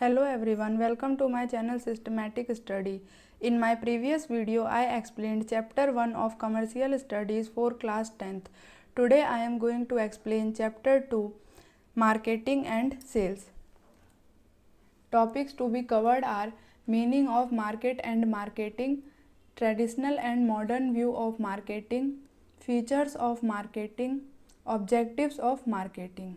Hello everyone, welcome to my channel Systematic Study. In my previous video, I explained chapter 1 of Commercial Studies for class 10th. Today I am going to explain chapter 2, Marketing and Sales. Topics to be covered are meaning of market and marketing, traditional and modern view of marketing, features of marketing, objectives of marketing.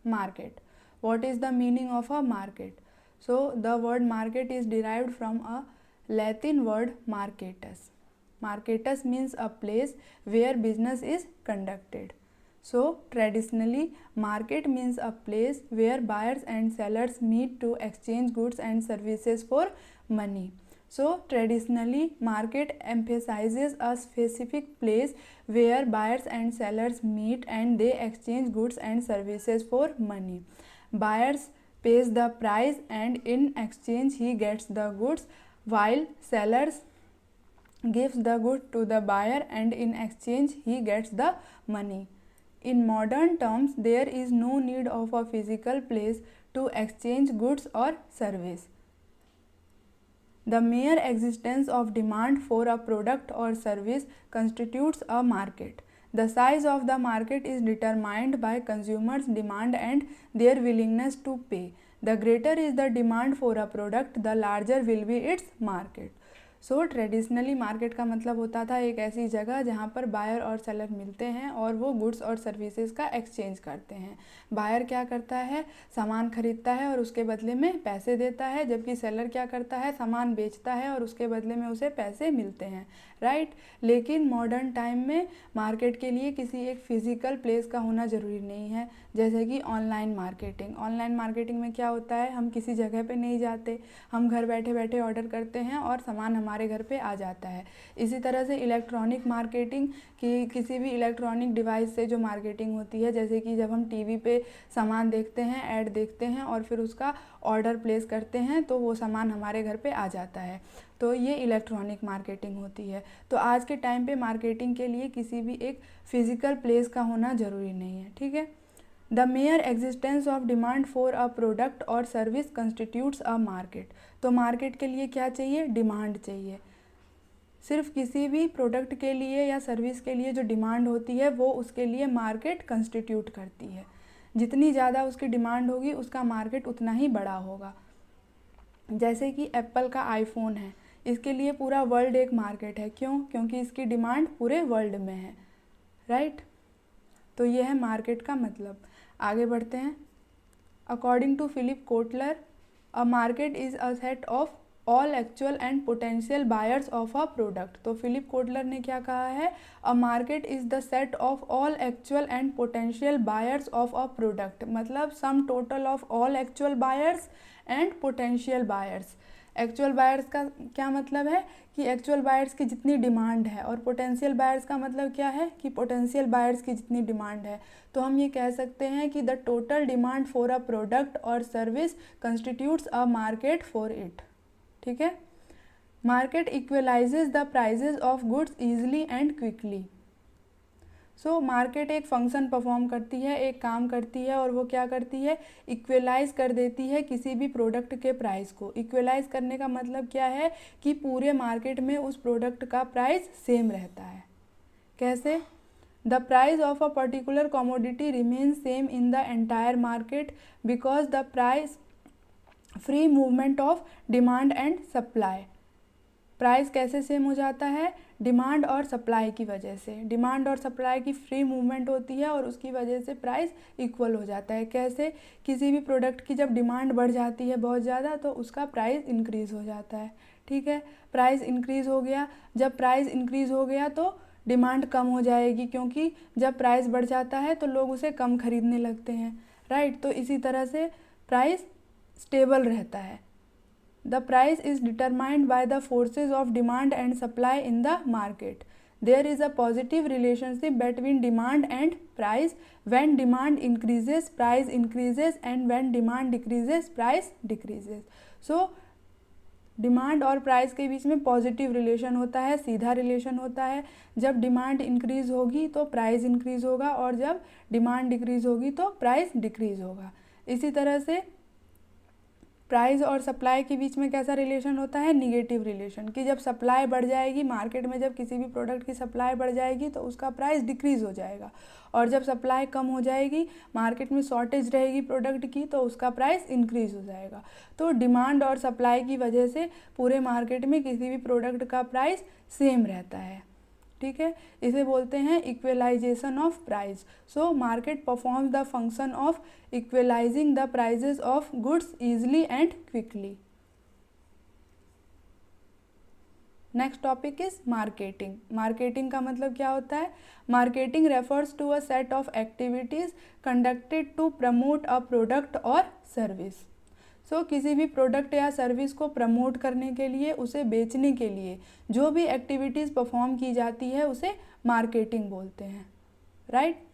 Market. What is the meaning of a market? So the word market is derived from a Latin word marketus. Marketus means a place where business is conducted. So traditionally, market means a place where buyers and sellers meet to exchange goods and services for money. So traditionally, market emphasizes a specific place where buyers and sellers meet and they exchange goods and services for money. Buyers pays the price and in exchange he gets the goods, while sellers gives the good to the buyer and in exchange he gets the money. In modern terms, there is no need of a physical place to exchange goods or service. The mere existence of demand for a product or service constitutes a market. The size of the market is determined by consumers' demand and their willingness to pay. The greater is the demand for a product, the larger will be its market. So traditionally market का मतलब होता था एक ऐसी जगह जहाँ पर buyer और सेलर मिलते हैं और वो गुड्स और सर्विसेज का एक्सचेंज करते हैं. बायर क्या करता है, सामान खरीदता है और उसके बदले में पैसे देता है, जबकि सेलर क्या करता है, सामान बेचता है और उसके बदले में उसे पैसे मिलते हैं, राइट. लेकिन मॉडर्न टाइम में मार्केट के लिए किसी एक फिजिकल प्लेस का होना ज़रूरी नहीं है. जैसे कि ऑनलाइन मार्केटिंग में क्या होता है, हम किसी जगह पे नहीं जाते, हम घर बैठे बैठे ऑर्डर करते हैं और सामान हमारे घर पे आ जाता है. इसी तरह से इलेक्ट्रॉनिक मार्केटिंग की किसी भी इलेक्ट्रॉनिक डिवाइस से जो मार्केटिंग होती है, जैसे कि जब हम टीवी पे सामान देखते हैं, ऐड देखते हैं और फिर उसका ऑर्डर प्लेस करते हैं तो वो सामान हमारे घर पे आ जाता है, तो ये इलेक्ट्रॉनिक मार्केटिंग होती है. तो आज के टाइम पे मार्केटिंग के लिए किसी भी एक फिजिकल प्लेस का होना ज़रूरी नहीं है, ठीक है. The mayor existence of demand for a product और सर्विस कंस्टिट्यूट्स अ मार्केट. तो मार्केट के लिए क्या चाहिए, डिमांड चाहिए. सिर्फ किसी भी प्रोडक्ट के लिए या सर्विस के लिए जो डिमांड होती है वो उसके लिए मार्केट कंस्टिट्यूट करती है. जितनी ज़्यादा उसकी डिमांड होगी उसका मार्केट उतना ही बड़ा होगा. जैसे कि एप्पल का आईफोन है, इसके लिए पूरा वर्ल्ड एक मार्केट है. क्यों? क्योंकि इसकी डिमांड पूरे वर्ल्ड में है, राइट. तो ये है मार्केट का मतलब. आगे बढ़ते हैं. According to Philip Kotler, a market is a set of all actual and potential buyers of a product. तो फिलिप कोटलर ने क्या कहा है, a market is the set of all actual and potential buyers of a product. मतलब sum total of all actual buyers and potential buyers. Actual buyers का क्या मतलब है कि एक्चुअल बायर्स की जितनी डिमांड है, और पोटेंशियल बायर्स का मतलब क्या है कि पोटेंशियल बायर्स की जितनी डिमांड है. तो हम ये कह सकते हैं कि the total demand for a product और service constitutes a market for it, ठीक है. Market equalises the prices of goods easily and quickly. So market एक फंक्शन परफॉर्म करती है, एक काम करती है, और वो क्या करती है, इक्वलाइज कर देती है किसी भी प्रोडक्ट के प्राइस को. इक्वलाइज करने का मतलब क्या है कि पूरे मार्केट में उस प्रोडक्ट का प्राइस सेम रहता है. कैसे? The price of a particular commodity remains same in the entire market because the price free movement of demand and supply. Price कैसे सेम हो जाता है, डिमांड और सप्लाई की वजह से. डिमांड और सप्लाई की फ्री मूवमेंट होती है और उसकी वजह से प्राइस इक्वल हो जाता है. कैसे? किसी भी प्रोडक्ट की जब डिमांड बढ़ जाती है बहुत ज़्यादा तो उसका प्राइस इंक्रीज़ हो जाता है, ठीक है. प्राइस इंक्रीज़ हो गया, जब प्राइस इंक्रीज़ हो गया तो डिमांड कम हो जाएगी, क्योंकि जब प्राइस बढ़ जाता है तो लोग उसे कम खरीदने लगते हैं, राइट. तो इसी तरह से प्राइस स्टेबल रहता है. The price is determined by the forces of demand and supply in the market. There is a positive relationship between demand and price. When demand increases, price increases, and when demand decreases, price decreases. So, demand और price के बीच में positive relation होता है, सीधा relation होता है. जब demand increase होगी तो प्राइस इंक्रीज़ होगा, और जब डिमांड डिक्रीज़ होगी तो प्राइस डिक्रीज़ होगा. इसी तरह से प्राइस और सप्लाई के बीच में कैसा रिलेशन होता है, निगेटिव रिलेशन, कि जब सप्लाई बढ़ जाएगी मार्केट में, जब किसी भी प्रोडक्ट की सप्लाई बढ़ जाएगी तो उसका प्राइस डिक्रीज़ हो जाएगा, और जब सप्लाई कम हो जाएगी, मार्केट में शॉर्टेज रहेगी प्रोडक्ट की, तो उसका प्राइस इंक्रीज़ हो जाएगा। तो डिमांड और सप्लाई की वजह से पूरे मार्केट में किसी भी प्रोडक्ट का प्राइस सेम रहता है, ठीक है। इसे बोलते हैं equalization of price. So market performs the function of equalizing the prices of goods easily and quickly. Next topic is marketing. Marketing का मतलब क्या होता है? Marketing refers to a set of activities conducted to promote a product और service. So किसी भी product या service को प्रमोट करने के लिए, उसे बेचने के लिए जो भी एक्टिविटीज़ परफॉर्म की जाती है उसे मार्केटिंग बोलते हैं, right.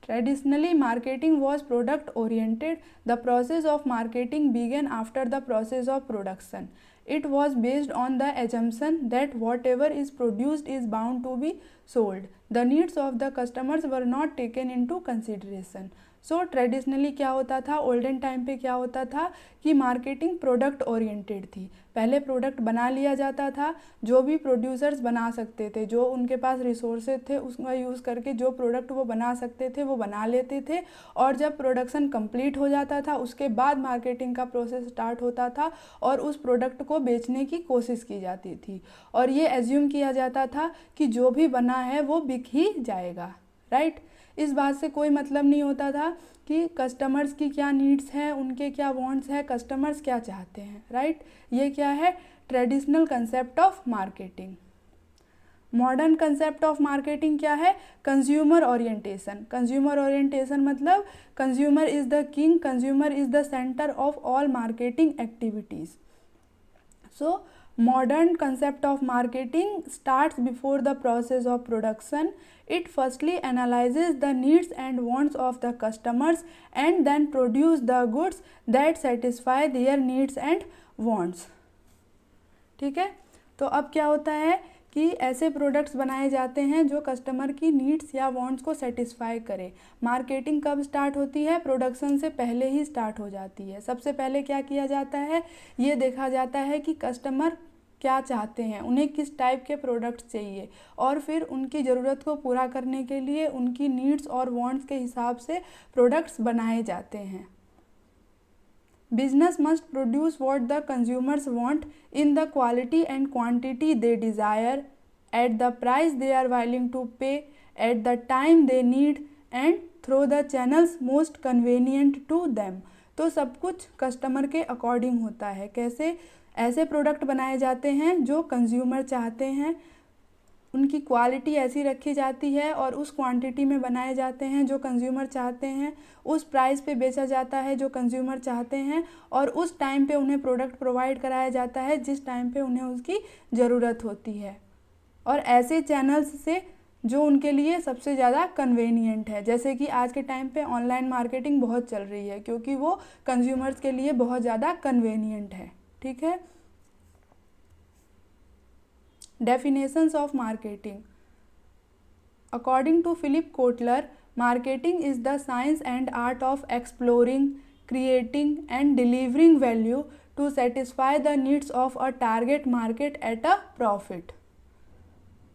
Traditionally marketing was product oriented. The process of marketing begin after the process of production. It was based on the assumption that whatever is produced is bound to be sold. The needs of the customers were not taken into consideration. So traditionally क्या होता था, olden time पे क्या होता था कि marketing product oriented थी। पहले प्रोडक्ट बना लिया जाता था, जो भी प्रोड्यूसर्स बना सकते थे, जो उनके पास रिसोर्सेज थे उसका यूज़ करके जो प्रोडक्ट वो बना सकते थे वो बना लेते थे, और जब प्रोडक्शन कंप्लीट हो जाता था उसके बाद मार्केटिंग का प्रोसेस स्टार्ट होता था और उस प्रोडक्ट को बेचने की कोशिश की जाती थी, और ये एज्यूम किया जाता था कि जो भी बना है वो बिक ही जाएगा, राइट। इस बात से कोई मतलब नहीं होता था कि कस्टमर्स की क्या नीड्स हैं, उनके क्या वांट्स हैं, कस्टमर्स क्या चाहते हैं, राइट। ये क्या है? Traditional concept of marketing. Modern concept of marketing क्या है? Consumer orientation. कंज्यूमर ओरिएंटेशन मतलब consumer is the king, consumer is the centre of all marketing activities. So modern concept of marketing starts before the process of production. It firstly analyzes the needs and wants of the customers and then produce the goods that satisfy their needs and wants. ठीक है, तो अब क्या होता है कि ऐसे products बनाए जाते हैं जो कस्टमर की नीड्स या वांट्स को सेटिस्फाई करे। मार्केटिंग कब स्टार्ट होती है? प्रोडक्शन से पहले ही स्टार्ट हो जाती है। सबसे पहले क्या किया जाता है? ये देखा जाता है कि कस्टमर क्या चाहते हैं, उन्हें किस टाइप के प्रोडक्ट्स चाहिए, और फिर उनकी ज़रूरत को पूरा करने के लिए उनकी नीड्स और वांट्स के हिसाब से प्रोडक्ट्स बनाए जाते हैं। Business must produce what the consumers want in the quality and quantity they desire at the price they are willing to pay at the time they need and through the channels most convenient to them. तो सब कुछ customer के according होता है। कैसे? ऐसे product बनाए जाते हैं जो कंज्यूमर चाहते हैं, उनकी क्वालिटी ऐसी रखी जाती है और उस क्वांटिटी में बनाए जाते हैं जो कंज्यूमर चाहते हैं, उस प्राइस पे बेचा जाता है जो कंज्यूमर चाहते हैं, और उस टाइम पे उन्हें प्रोडक्ट प्रोवाइड कराया जाता है जिस टाइम पे उन्हें उसकी ज़रूरत होती है, और ऐसे चैनल्स से जो उनके लिए सबसे ज़्यादा कन्वीनियंट है। जैसे कि आज के टाइम पे ऑनलाइन मार्केटिंग बहुत चल रही है क्योंकि वो कंज्यूमर्स के लिए बहुत ज़्यादा कन्वीनियंट है, ठीक है। Definitions of marketing. According to Philip Kotler, marketing is the science and art of exploring, creating and delivering value to satisfy the needs of a target market at a profit.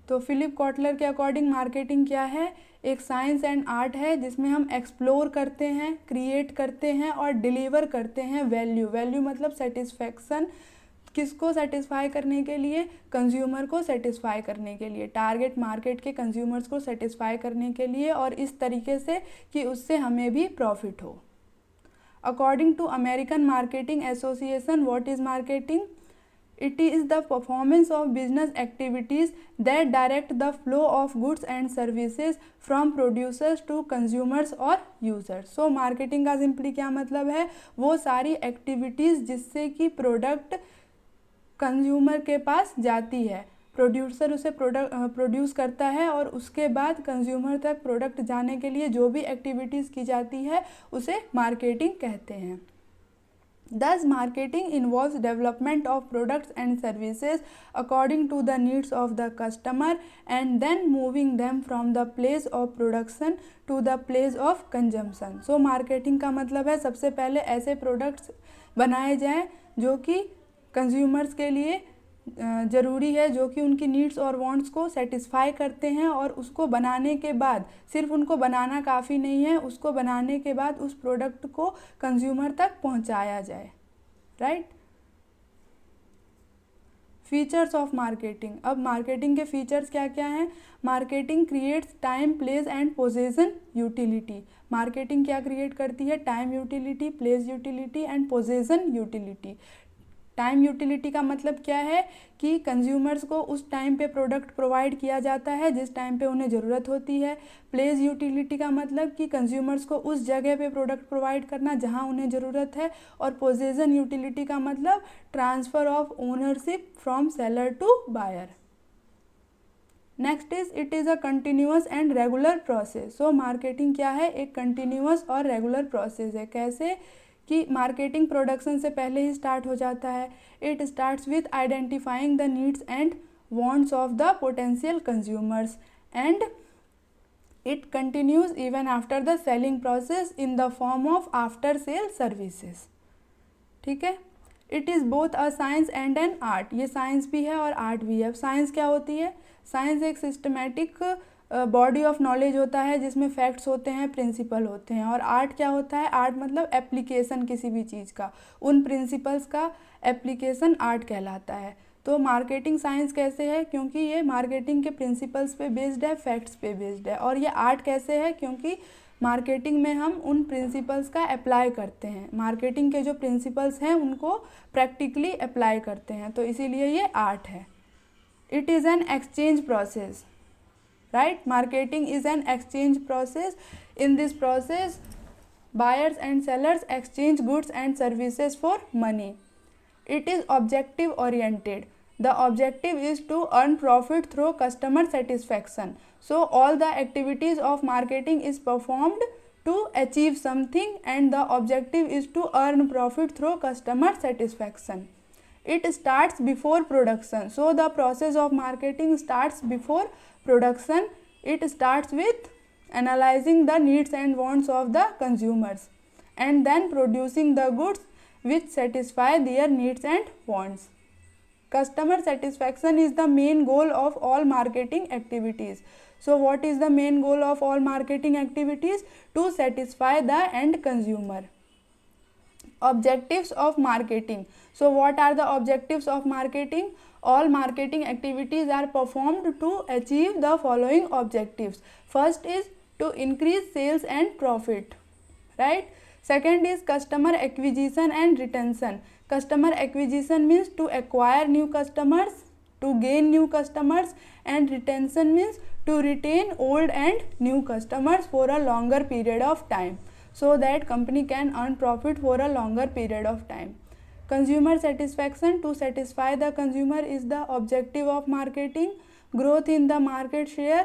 तो Philip Kotler के according marketing क्या है? एक science and art है जिसमें हम explore करते हैं, क्रिएट करते हैं और डिलीवर करते हैं वैल्यू। वैल्यू मतलब सेटिस्फैक्शन। किसको सेटिस्फाई करने के लिए? कंज्यूमर को सेटिस्फाई करने के लिए, टारगेट मार्केट के कंज्यूमर्स को सेटिस्फाई करने के लिए, और इस तरीके से कि उससे हमें भी प्रॉफिट हो। According to American marketing association, what is marketing? It is the performance of business activities that direct the flow of goods and services from producers to consumers or users. So marketing का simply क्या मतलब है? वो सारी activities जिससे कि product consumer के पास जाती है, प्रोड्यूसर उसे प्रोड्यूस करता है और उसके बाद कंज्यूमर तक प्रोडक्ट जाने के लिए जो भी एक्टिविटीज़ की जाती है उसे मार्केटिंग कहते हैं। Thus, marketing involves development of products and services according to the needs of the customer and then moving them from the place of production to the place of consumption. So, marketing का मतलब है सबसे पहले ऐसे products बनाए जाएं जो कि consumers के लिए ज़रूरी है, जो कि उनकी नीड्स और वांट्स को सेटिस्फाई करते हैं, और उसको बनाने के बाद सिर्फ उनको बनाना काफ़ी नहीं है, उसको बनाने के बाद उस प्रोडक्ट को कंज्यूमर तक पहुंचाया जाए, राइट। Features of marketing. अब मार्केटिंग के फीचर्स क्या क्या हैं? Marketing creates time, place and possession utility. Marketing क्या क्रिएट करती है? Time utility, place utility and possession utility. Time utility का मतलब क्या है कि कंज्यूमर्स को उस टाइम पे प्रोडक्ट प्रोवाइड किया जाता है जिस टाइम पे उन्हें ज़रूरत होती है। प्लेस यूटिलिटी का मतलब कि कंज्यूमर्स को उस जगह पे प्रोडक्ट प्रोवाइड करना जहां उन्हें ज़रूरत है। और पोजेशन यूटिलिटी का मतलब transfer of ownership from seller to buyer. Next is it is a continuous and regular process. So marketing क्या है? एक कंटिन्यूअस और रेगुलर प्रोसेस है। कैसे कि मार्केटिंग प्रोडक्शन से पहले ही स्टार्ट हो जाता है। It starts with identifying the needs and wants of the potential consumers and it continues even after the selling process in the form of after sale services. ठीक है। It is both a science and an art. ये science भी है और art भी है। Science क्या होती है? साइंस एक सिस्टमैटिक बॉडी ऑफ नॉलेज होता है जिसमें फैक्ट्स होते हैं, प्रिंसिपल होते हैं। और आर्ट क्या होता है? आर्ट मतलब एप्लीकेशन किसी भी चीज़ का, उन प्रिंसिपल्स का एप्लीकेशन आर्ट कहलाता है। तो मार्केटिंग साइंस कैसे है? क्योंकि ये मार्केटिंग के प्रिंसिपल्स पे बेस्ड है, फैक्ट्स पे बेस्ड है। और ये आर्ट कैसे है? क्योंकि मार्केटिंग में हम उन प्रिंसिपल्स का अप्लाई करते हैं, मार्केटिंग के जो प्रिंसिपल्स हैं उनको प्रैक्टिकली अप्लाई करते हैं, तो इसीलिए ये आर्ट है। It is an exchange process, right? Marketing is an exchange process. In this process, buyers and sellers exchange goods and services for money. It is objective oriented. The objective is to earn profit through customer satisfaction. So all the activities of marketing is performed to achieve something, and the objective is to earn profit through customer satisfaction. It starts before production. So the process of marketing starts before production. It starts with analyzing the needs and wants of the consumers and then producing the goods which satisfy their needs and wants. Customer satisfaction is the main goal of all marketing activities. So what is the main goal of all marketing activities? To satisfy the end consumer. Objectives of marketing. So what are the objectives of marketing? All marketing activities are performed to achieve the following objectives. First is to increase sales and profit, right? Second is customer acquisition and retention. Customer acquisition means to acquire new customers, to gain new customers, and retention means to retain old and new customers for a longer period of time, so that company can earn profit for a longer period of time. Consumer satisfaction, to satisfy the consumer, is the objective of marketing. Growth in the market share.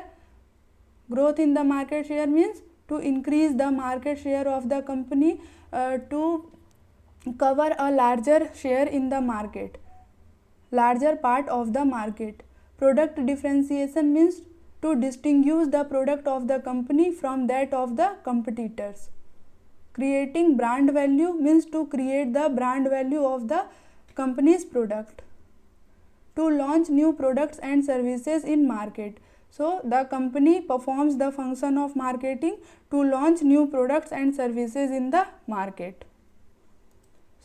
Growth in the market share means to increase the market share of the company to cover a larger share in the market, larger part of the market. Product differentiation means to distinguish the product of the company from that of the competitors. Creating brand value means to create the brand value of the company's product. To launch new products and services in market. So the company performs the function of marketing to launch new products and services in the market.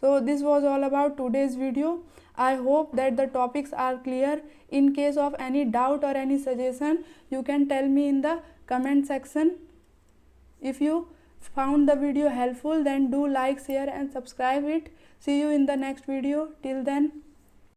So this was all about today's video. I hope that the topics are clear. In case of any doubt or any suggestion, you can tell me in the comment section. If you found the video helpful, then do like, share and subscribe it. See you in the next video. Till then,